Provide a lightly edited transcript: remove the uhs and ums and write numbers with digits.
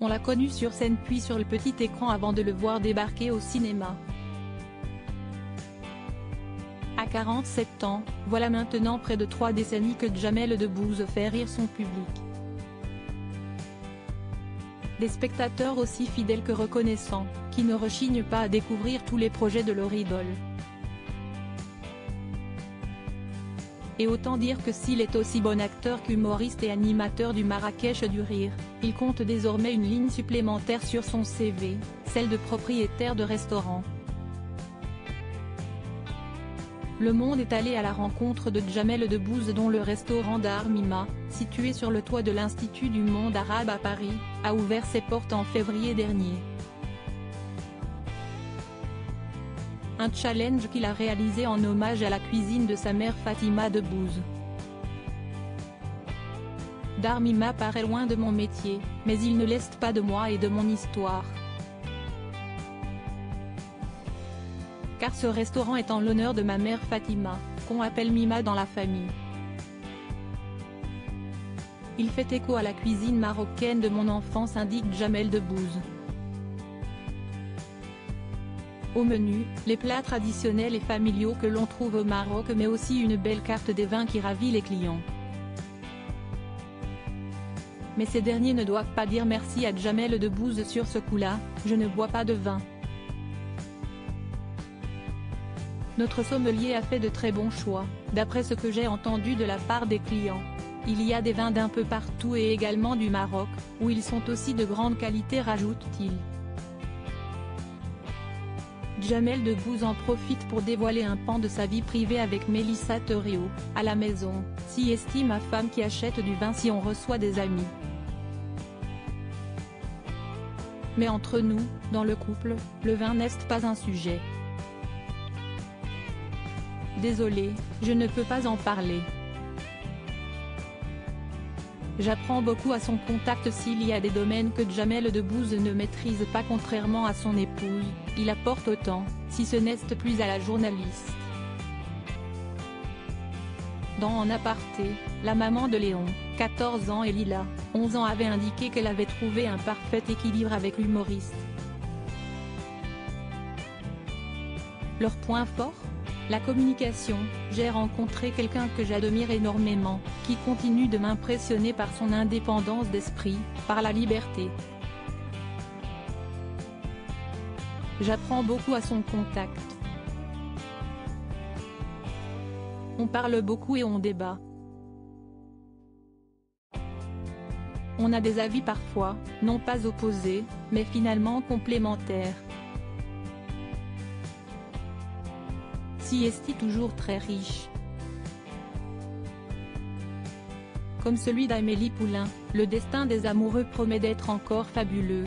On l'a connu sur scène puis sur le petit écran avant de le voir débarquer au cinéma. À 47 ans, voilà maintenant près de 3 décennies que Jamel Debbouze fait rire son public. Des spectateurs aussi fidèles que reconnaissants, qui ne rechignent pas à découvrir tous les projets de leur idole. Et autant dire que s'il est aussi bon acteur qu'humoriste et animateur du Marrakech du Rire, il compte désormais une ligne supplémentaire sur son CV, celle de propriétaire de restaurant. Le monde est allé à la rencontre de Jamel Debbouze dont le restaurant Dar Mima, situé sur le toit de l'Institut du monde arabe à Paris, a ouvert ses portes en février dernier. Un challenge qu'il a réalisé en hommage à la cuisine de sa mère Fatima Debbouze. Dar Mima paraît loin de mon métier, mais il ne l'est pas de moi et de mon histoire. Car ce restaurant est en l'honneur de ma mère Fatima, qu'on appelle Mima dans la famille. Il fait écho à la cuisine marocaine de mon enfance, indique Jamel Debbouze. Au menu, les plats traditionnels et familiaux que l'on trouve au Maroc mais aussi une belle carte des vins qui ravit les clients. Mais ces derniers ne doivent pas dire merci à Jamel Debbouze sur ce coup-là, je ne bois pas de vin. Notre sommelier a fait de très bons choix, d'après ce que j'ai entendu de la part des clients. Il y a des vins d'un peu partout et également du Maroc, où ils sont aussi de grande qualité, rajoute-t-il. Jamel Debbouze en profite pour dévoiler un pan de sa vie privée avec Mélissa Theriault, à la maison, si estime ma femme qui achète du vin si on reçoit des amis. Mais entre nous, dans le couple, le vin n'est pas un sujet. Désolé, je ne peux pas en parler. J'apprends beaucoup à son contact. S'il y a des domaines que Jamel Debbouze ne maîtrise pas, contrairement à son épouse, il apporte autant, si ce n'est plus à la journaliste. Dans En aparté, la maman de Léon, 14 ans et Lila, 11 ans avait indiqué qu'elle avait trouvé un parfait équilibre avec l'humoriste. Leur point fort ? La communication. J'ai rencontré quelqu'un que j'admire énormément, qui continue de m'impressionner par son indépendance d'esprit, par la liberté. J'apprends beaucoup à son contact. On parle beaucoup et on débat. On a des avis parfois, non pas opposés, mais finalement complémentaires. Si est toujours très riche. Comme celui d'Amélie Poulain, le destin des amoureux promet d'être encore fabuleux.